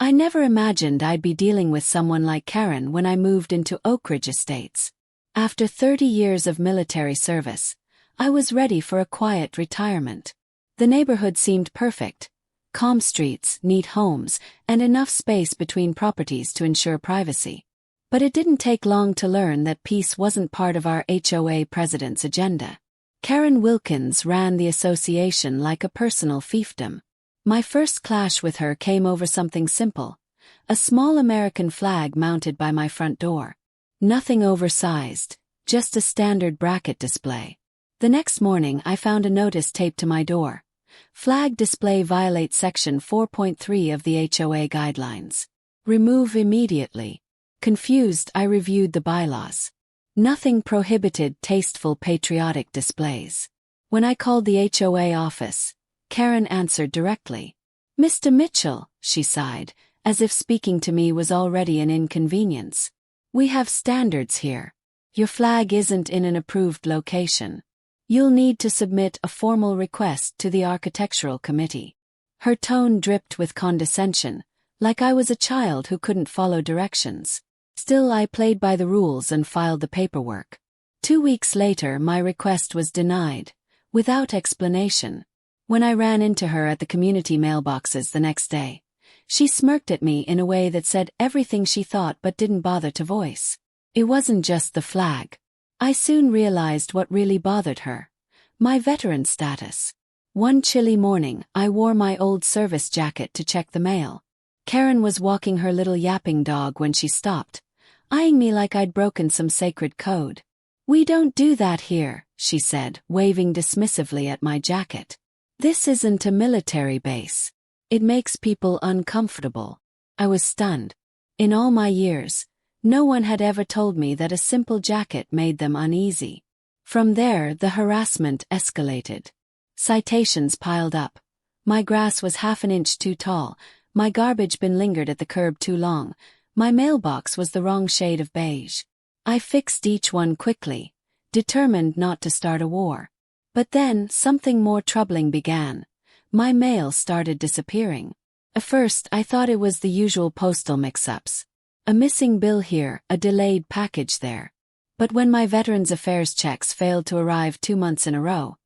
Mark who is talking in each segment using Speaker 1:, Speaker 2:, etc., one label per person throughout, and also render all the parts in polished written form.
Speaker 1: I never imagined I'd be dealing with someone like Karen when I moved into Oak Ridge Estates. After 30 years of military service, I was ready for a quiet retirement. The neighborhood seemed perfect. Calm streets, neat homes, and enough space between properties to ensure privacy. But it didn't take long to learn that peace wasn't part of our HOA president's agenda. Karen Wilkins ran the association like a personal fiefdom. My first clash with her came over something simple: a small American flag mounted by my front door. Nothing oversized, just a standard bracket display. The next morning I found a notice taped to my door. Flag display violates Section 4.3 of the HOA guidelines. Remove immediately. Confused, I reviewed the bylaws. Nothing prohibited tasteful patriotic displays. When I called the HOA office, Karen answered directly. "Mr. Mitchell," she sighed, as if speaking to me was already an inconvenience. "We have standards here. Your flag isn't in an approved location. You'll need to submit a formal request to the architectural committee." Her tone dripped with condescension, like I was a child who couldn't follow directions. Still, I played by the rules and filed the paperwork. 2 weeks later, my request was denied, without explanation. When I ran into her at the community mailboxes the next day, she smirked at me in a way that said everything she thought but didn't bother to voice. It wasn't just the flag. I soon realized what really bothered her: my veteran status. One chilly morning, I wore my old service jacket to check the mail. Karen was walking her little yapping dog when she stopped, eyeing me like I'd broken some sacred code. "We don't do that here," she said, waving dismissively at my jacket. "This isn't a military base. It makes people uncomfortable." I was stunned. In all my years, no one had ever told me that a simple jacket made them uneasy. From there, the harassment escalated. Citations piled up. My grass was half an inch too tall, my garbage bin lingered at the curb too long, my mailbox was the wrong shade of beige. I fixed each one quickly, determined not to start a war. But then, something more troubling began. My mail started disappearing. At first, I thought it was the usual postal mix-ups. A missing bill here, a delayed package there. But when my Veterans Affairs checks failed to arrive 2 months in a row,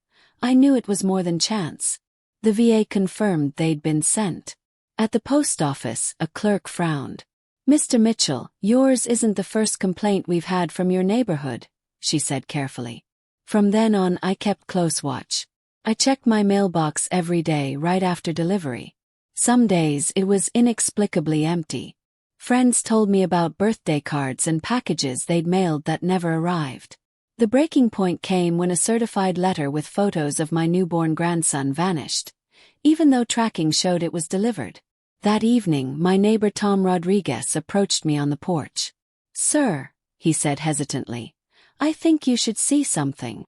Speaker 1: I knew it was more than chance. The VA confirmed they'd been sent. At the post office, a clerk frowned. "Mr. Mitchell, yours isn't the first complaint we've had from your neighborhood," she said carefully. From then on, I kept close watch. I checked my mailbox every day right after delivery. Some days it was inexplicably empty. Friends told me about birthday cards and packages they'd mailed that never arrived. The breaking point came when a certified letter with photos of my newborn grandson vanished, even though tracking showed it was delivered. That evening, my neighbor Tom Rodriguez approached me on the porch. "Sir," he said hesitantly, "I think you should see something."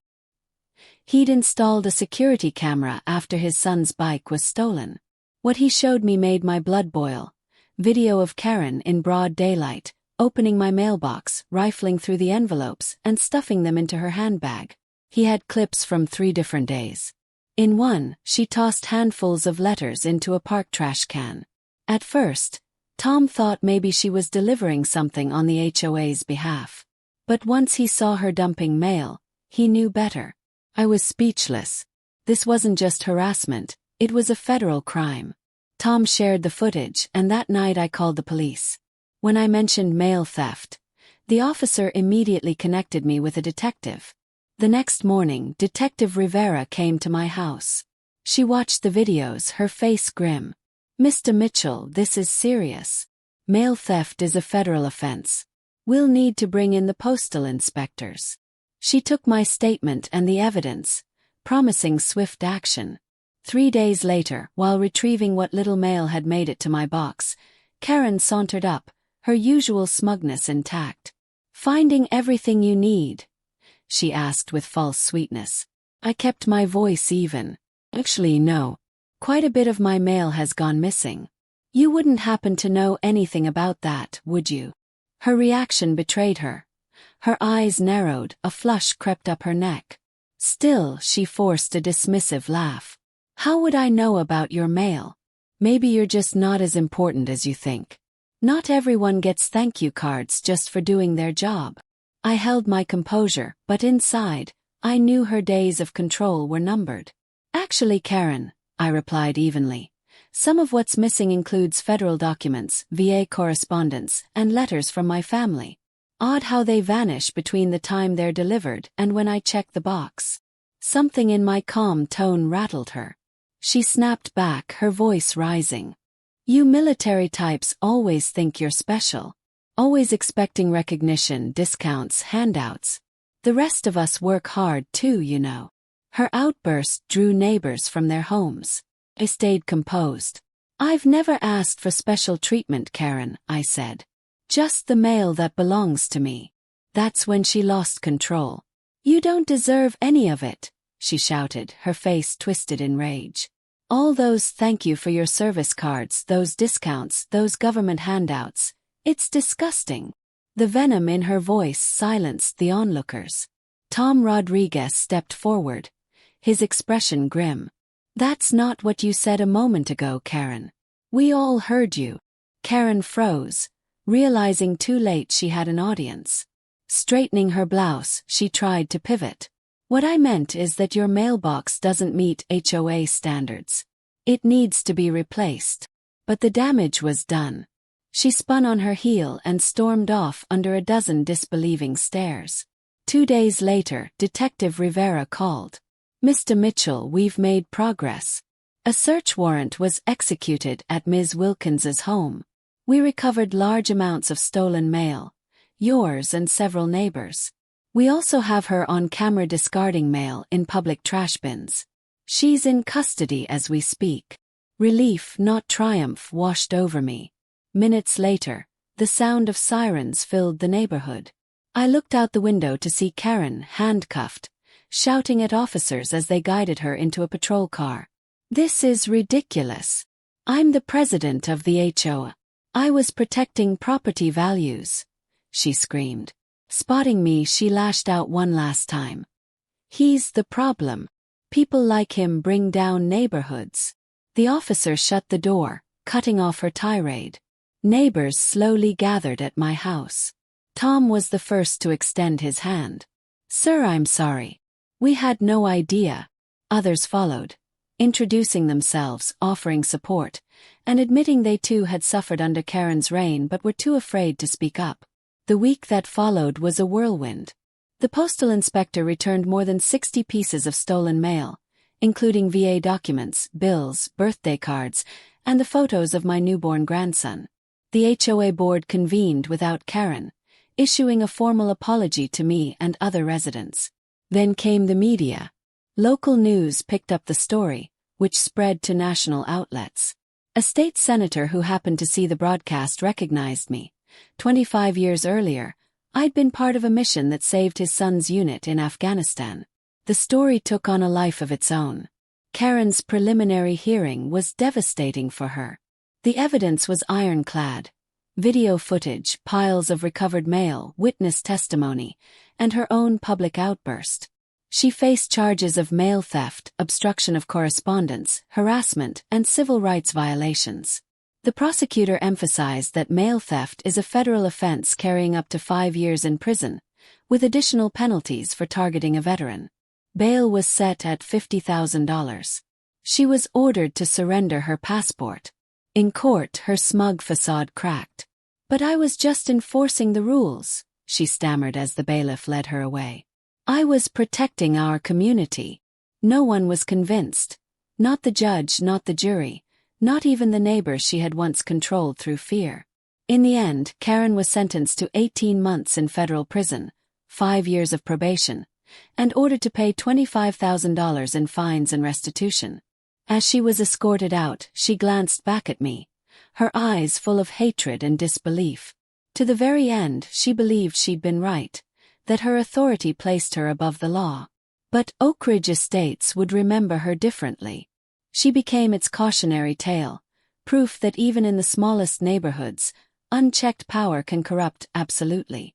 Speaker 1: He'd installed a security camera after his son's bike was stolen. What he showed me made my blood boil. Video of Karen in broad daylight, opening my mailbox, rifling through the envelopes, and stuffing them into her handbag. He had clips from 3 different days. In one, she tossed handfuls of letters into a park trash can. At first, Tom thought maybe she was delivering something on the HOA's behalf. But once he saw her dumping mail, he knew better. I was speechless. This wasn't just harassment, it was a federal crime. Tom shared the footage, and that night I called the police. When I mentioned mail theft, the officer immediately connected me with a detective. The next morning, Detective Rivera came to my house. She watched the videos, her face grim. "Mr. Mitchell, this is serious. Mail theft is a federal offense. We'll need to bring in the postal inspectors." She took my statement and the evidence, promising swift action. 3 days later, while retrieving what little mail had made it to my box, Karen sauntered up, her usual smugness intact. "Finding everything you need?" she asked with false sweetness. I kept my voice even. "Actually, no. Quite a bit of my mail has gone missing. You wouldn't happen to know anything about that, would you?" Her reaction betrayed her. Her eyes narrowed, a flush crept up her neck. Still, she forced a dismissive laugh. "How would I know about your mail? Maybe you're just not as important as you think. Not everyone gets thank you cards just for doing their job. I held my composure, but inside, I knew her days of control were numbered. Actually, Karen, I replied evenly. Some of what's missing includes federal documents, VA correspondence, and letters from my family. Odd how they vanish between the time they're delivered and when I check the box. Something in my calm tone rattled her. She snapped back, her voice rising. You military types always think you're special. Always expecting recognition, discounts, handouts. The rest of us work hard too, you know. Her outburst drew neighbors from their homes. I stayed composed. I've never asked for special treatment, Karen, I said. Just the mail that belongs to me. That's when she lost control. You don't deserve any of it, she shouted, her face twisted in rage. All those thank you for your service cards, those discounts, those government handouts. It's disgusting. The venom in her voice silenced the onlookers. Tom Rodriguez stepped forward, his expression grim. That's not what you said a moment ago, Karen. We all heard you. Karen froze, realizing too late she had an audience. Straightening her blouse, she tried to pivot. What I meant is that your mailbox doesn't meet HOA standards. It needs to be replaced. But the damage was done. She spun on her heel and stormed off under a dozen disbelieving stares. 2 days later, Detective Rivera called. Mr. Mitchell, we've made progress. A search warrant was executed at Ms. Wilkins's home. We recovered large amounts of stolen mail. Yours and several neighbors. We also have her on camera discarding mail in public trash bins. She's in custody as we speak. Relief, not triumph, washed over me. Minutes later, the sound of sirens filled the neighborhood. I looked out the window to see Karen, handcuffed, shouting at officers as they guided her into a patrol car. This is ridiculous. I'm the president of the HOA. I was protecting property values, she screamed. Spotting me, she lashed out one last time. He's the problem. People like him bring down neighborhoods. The officer shut the door, cutting off her tirade. Neighbors slowly gathered at my house. Tom was the first to extend his hand. Sir, I'm sorry. We had no idea. Others followed, introducing themselves, offering support, and admitting they too had suffered under Karen's reign but were too afraid to speak up. The week that followed was a whirlwind. The postal inspector returned more than 60 pieces of stolen mail, including VA documents, bills, birthday cards, and the photos of my newborn grandson. The HOA board convened without Karen, issuing a formal apology to me and other residents. Then came the media. Local news picked up the story, which spread to national outlets. A state senator who happened to see the broadcast recognized me. 25 years earlier, I'd been part of a mission that saved his son's unit in Afghanistan. The story took on a life of its own. Karen's preliminary hearing was devastating for her. The evidence was ironclad. Video footage, piles of recovered mail, witness testimony, and her own public outburst. She faced charges of mail theft, obstruction of correspondence, harassment, and civil rights violations. The prosecutor emphasized that mail theft is a federal offense carrying up to 5 years in prison, with additional penalties for targeting a veteran. Bail was set at $50,000. She was ordered to surrender her passport. In court, her smug facade cracked. But I was just enforcing the rules, she stammered as the bailiff led her away. I was protecting our community. No one was convinced. Not the judge, not the jury, not even the neighbors she had once controlled through fear. In the end, Karen was sentenced to 18 months in federal prison, 5 years of probation, and ordered to pay $25,000 in fines and restitution. As she was escorted out, she glanced back at me, her eyes full of hatred and disbelief. To the very end, she believed she'd been right, that her authority placed her above the law. But Oak Ridge Estates would remember her differently. She became its cautionary tale, proof that even in the smallest neighborhoods, unchecked power can corrupt absolutely.